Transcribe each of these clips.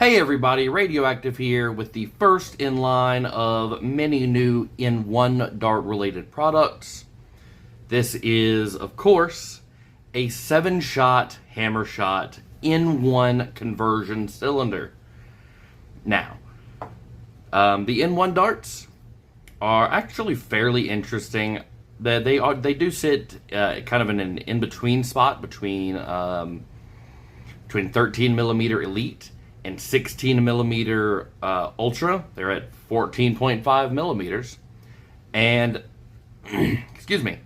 Hey everybody, Radioactive here with the first in line of many new in-one dart related products. This is, of course, a 7-shot Hammershot in-one conversion cylinder. Now, the in-one darts are actually fairly interesting. They do sit kind of in an in-between spot between 13 millimeter Elite and 16 millimeter Ultra. They're at 14.5 millimeters, and excuse me.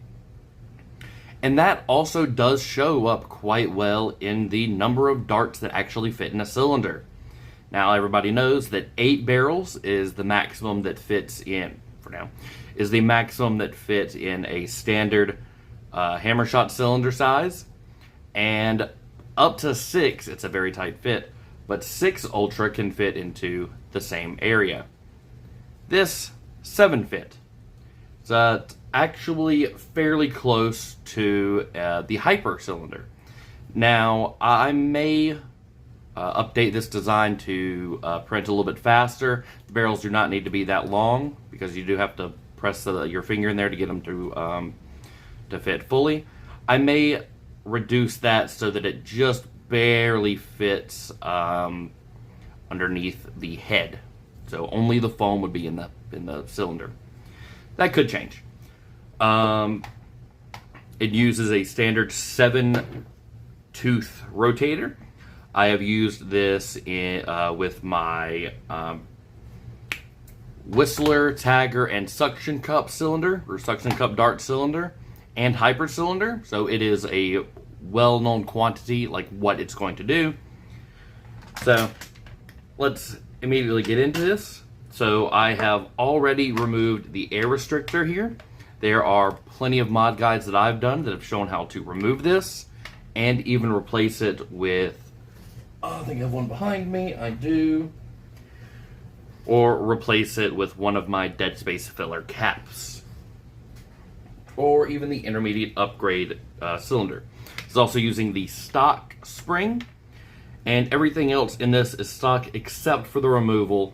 And that also does show up quite well in the number of darts that actually fit in a cylinder. Now, everybody knows that 8 barrels is the maximum that fits in, for now, is the maximum that fits in a standard Hammershot cylinder size. And up to 6, it's a very tight fit, but 6 Ultra can fit into the same area. This 7 fit. It's actually fairly close to the Hyper cylinder. Now, I may update this design to print a little bit faster. The barrels do not need to be that long because you do have to press your finger in there to get them to fit fully. I may reduce that so that it just barely fits underneath the head, so only the foam would be in the cylinder. That could change. It uses a standard 7-tooth rotator. I have used this with my Whistler, Tagger, and suction cup cylinder, or suction cup dart cylinder, and hyper cylinder. So it is a well-known quantity, like what it's going to do. So let's immediately get into this. So I have already removed the air restrictor here. There are plenty of mod guides that I've done that have shown how to remove this and even replace it with, I think I have one behind me, I do, or replace it with one of my Dead Space filler caps, or even the intermediate upgrade cylinder. It's also using the stock spring, and everything else in this is stock except for the removal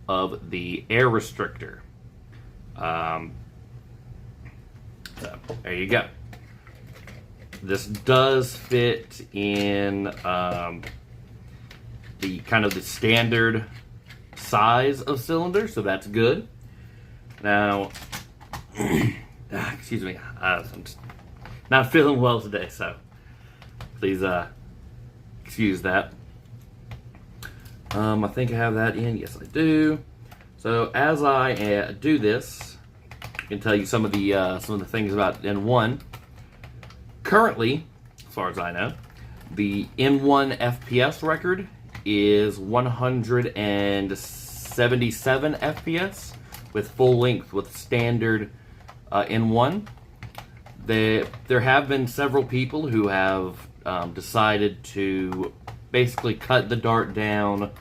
of the air restrictor. So there you go. This does fit in the kind of the standard size of cylinder, so that's good. Now, excuse me, I'm just not feeling well today, so please excuse that. I think I have that in. Yes, I do. So as I do this, I can tell you some of the things about N1. Currently, as far as I know, the N1 FPS record is 177 FPS with full length with standard N1. There have been several people who have decided to basically cut the dart down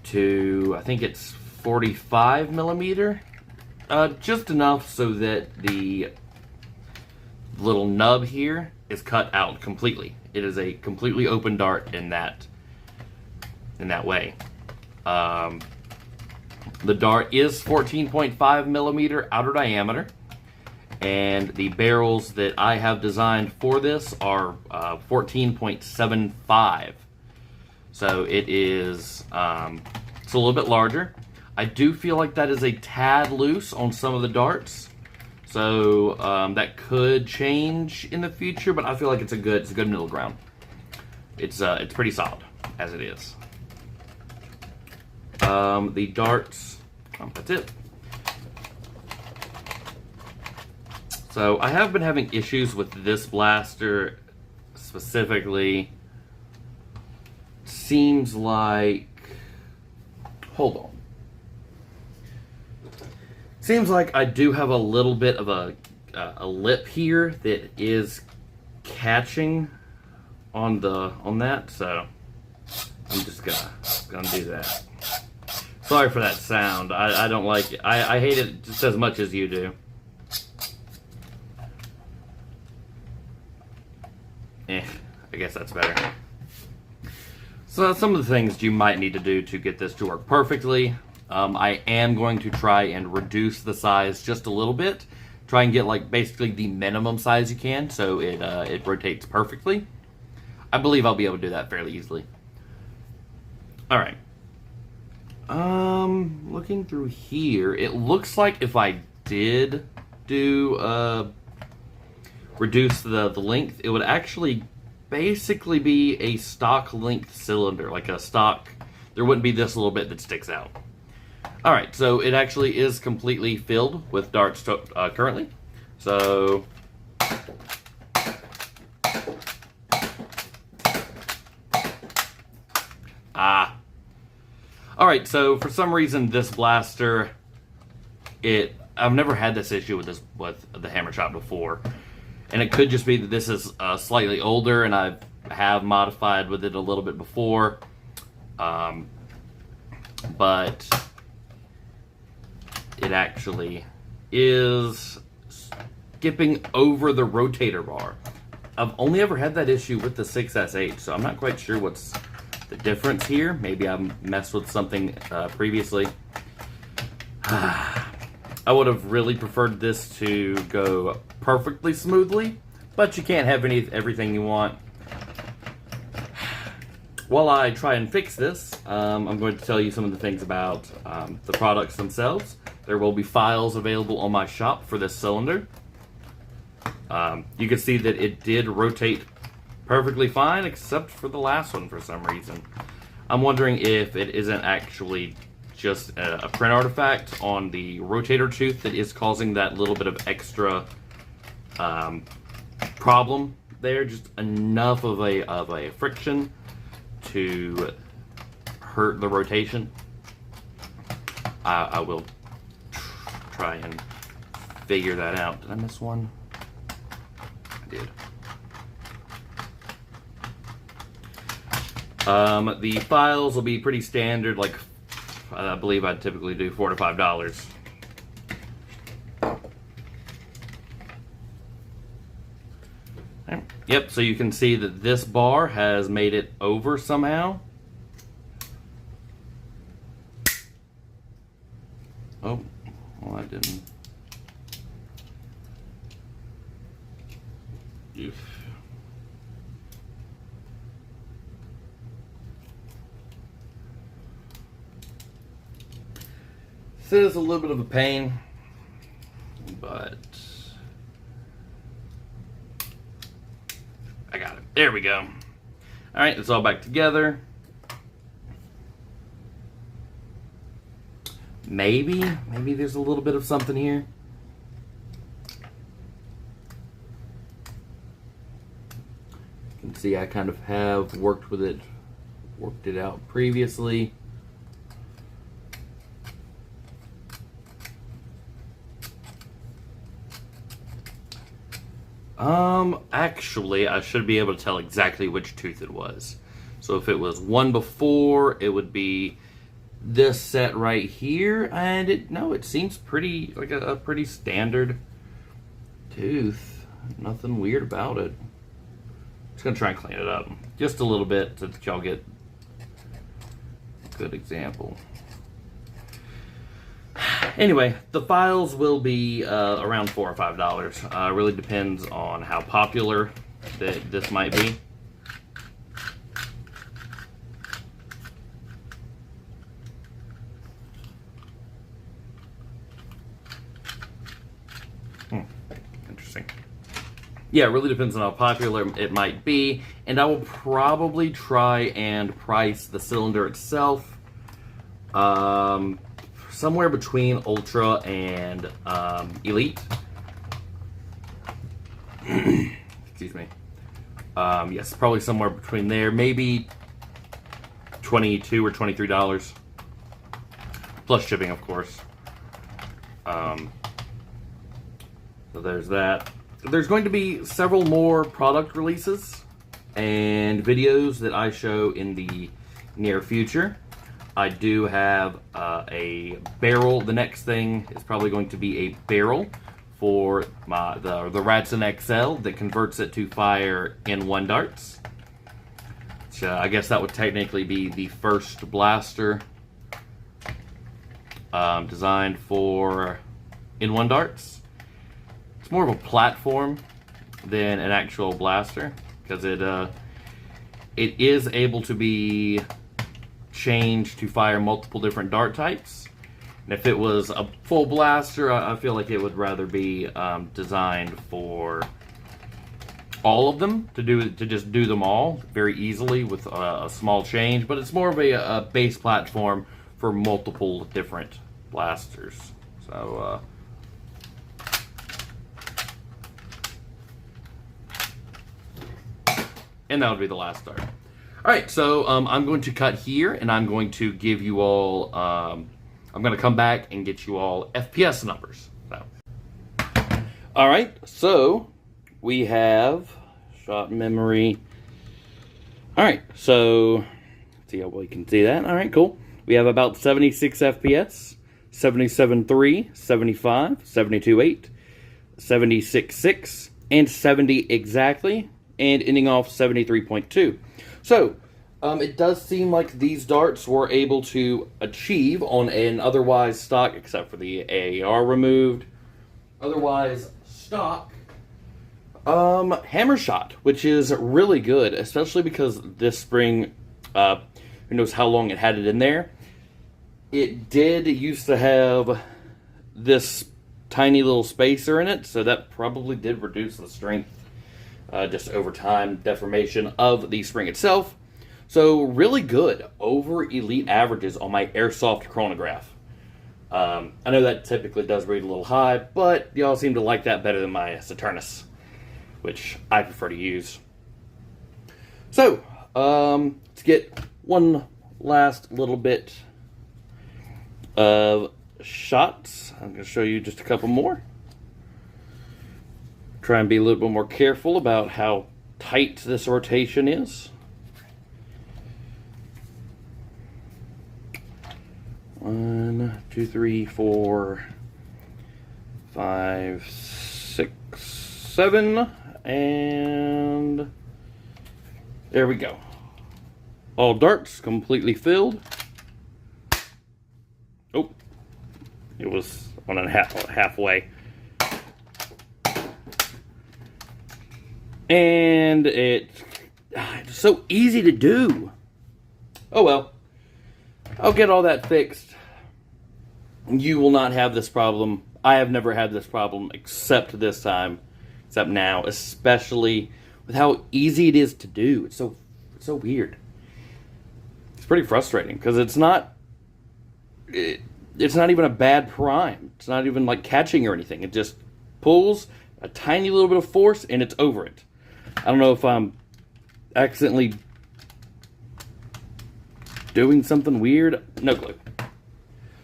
to, I think it's 45 millimeter, just enough so that the little nub here is cut out completely. It is a completely open dart in that way. The dart is 14.5 millimeter outer diameter, and the barrels that I have designed for this are 14.75. So it is it's a little bit larger. I do feel like that is a tad loose on some of the darts, so that could change in the future. But I feel like it's a good middle ground. It's pretty solid as it is. The darts, that's it. So I have been having issues with this blaster specifically. Seems like, hold on. Seems like I do have a little bit of a lip here that is catching on that, so I'm just gonna do that. Sorry for that sound. I don't like it. I hate it just as much as you do. I guess that's better. So some of the things you might need to do to get this to work perfectly. I am going to try and reduce the size just a little bit. Try and get like basically the minimum size you can so it rotates perfectly. I believe I'll be able to do that fairly easily. Alright. Looking through here, it looks like if I did do reduce the length, it would actually basically be a stock length cylinder, like a stock. There wouldn't be this little bit that sticks out. Alright, so it actually is completely filled with darts currently. So alright, so for some reason this blaster, I've never had this issue with the Hammershot before. And it could just be that this is slightly older and I have modified with it a little bit before. But it actually is skipping over the rotator bar. I've only ever had that issue with the 6S8, so I'm not quite sure what's the difference here. Maybe I messed with something previously. I would have really preferred this to go perfectly smoothly, but you can't have everything you want. While I try and fix this, I'm going to tell you some of the things about the products themselves. There will be files available on my shop for this cylinder. You can see that it did rotate perfectly fine, except for the last one for some reason. I'm wondering if it isn't actually just a print artifact on the rotator tooth that is causing that little bit of extra problem there. Just enough of a friction to hurt the rotation. I will try and figure that out. Did I miss one? I did. The files will be pretty standard, like I believe I'd typically do $4 to $5. Yep, so you can see that this bar has made it over somehow. Oh, well, I didn't. Oof. This is a little bit of a pain, but I got it. There we go. All right, it's all back together. Maybe there's a little bit of something here. You can see I kind of have worked it out previously. Actually, I should be able to tell exactly which tooth it was. So if it was one before, it would be this set right here, and it seems pretty like a pretty standard tooth. Nothing weird about it. Just gonna try and clean it up just a little bit so that y'all get a good example. Anyway, the files will be around $4 or $5. Really depends on how popular this might be. Interesting. Yeah, it really depends on how popular it might be, and I will probably try and price the cylinder itself somewhere between Ultra and Elite. Excuse me. Yes, probably somewhere between there. Maybe $22 or $23. Plus shipping, of course. So there's that. There's going to be several more product releases and videos that I show in the near future. I do have a barrel. The next thing is probably going to be a barrel for the Ratson XL that converts it to fire in one darts. which I guess that would technically be the first blaster designed for in-one darts. It's more of a platform than an actual blaster, because it is able to be changed to fire multiple different dart types. And if it was a full blaster, I feel like it would rather be designed for all of them, to just do them all very easily with a small change. But it's more of a base platform for multiple different blasters. So and that would be the last dart. All right, so I'm going to cut here, and I'm going to give you all, I'm going to come back and get you all FPS numbers. So. All right, so we have shot memory. All right, so let's see how well you can see that. All right, cool. We have about 76 FPS, 77.3, 75, 72.8, 76.6, and 70 exactly, and ending off 73.2. So, it does seem like these darts were able to achieve on an otherwise stock, except for the AAR removed, otherwise stock Hammershot, which is really good, especially because this spring, who knows how long it had it in there. It did used to have this tiny little spacer in it, so that probably did reduce the strength just over time, deformation of the spring itself. So really good, over elite averages on my airsoft chronograph. I know that typically does read a little high, but y'all seem to like that better than my Saturnus, which I prefer to use. So, let's get one last little bit of shots. I'm going to show you just a couple more. Try and be a little bit more careful about how tight this rotation is. 1, 2, 3, 4, 5, 6, 7, and there we go. All darts completely filled. Oh, it was on a halfway. And it's so easy to do. Oh well. I'll get all that fixed. You will not have this problem. I have never had this problem except this time. Except now. Especially with how easy it is to do. It's so weird. It's pretty frustrating. Because it's not even a bad prime. It's not even like catching or anything. It just pulls a tiny little bit of force and it's over it. I don't know if I'm accidentally doing something weird. No clue.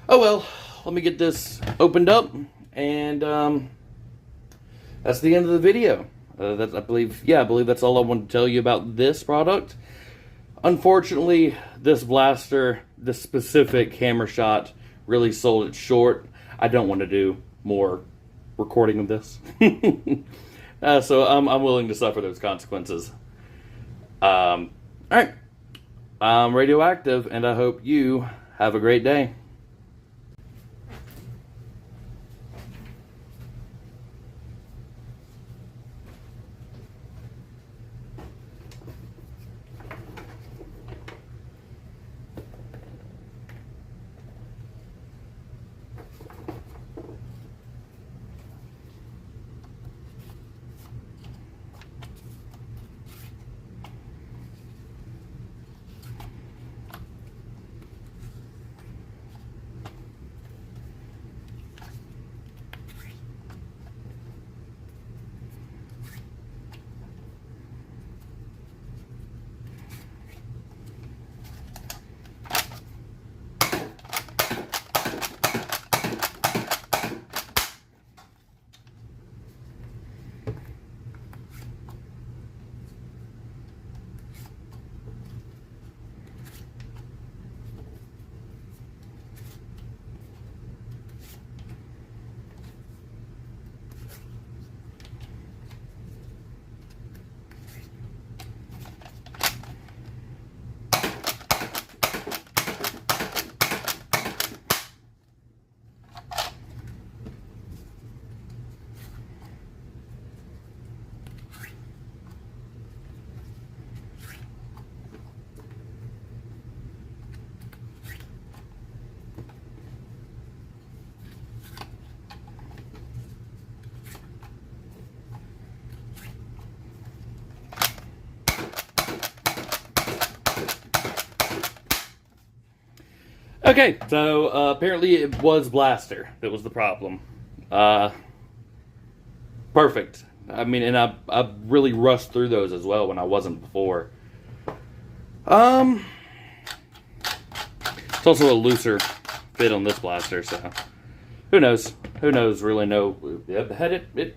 Oh well, let me get this opened up, and that's the end of the video. I believe that's all I wanted to tell you about this product. Unfortunately, this blaster, this specific Hammershot, really sold it short. I don't want to do more recording of this. So I'm willing to suffer those consequences. Alright. I'm Radioactive, and I hope you have a great day. Okay, so apparently it was blaster that was the problem. Perfect. I mean, and I really rushed through those as well when I wasn't before. It's also a looser fit on this blaster, so who knows? Who knows? Really know. Had it.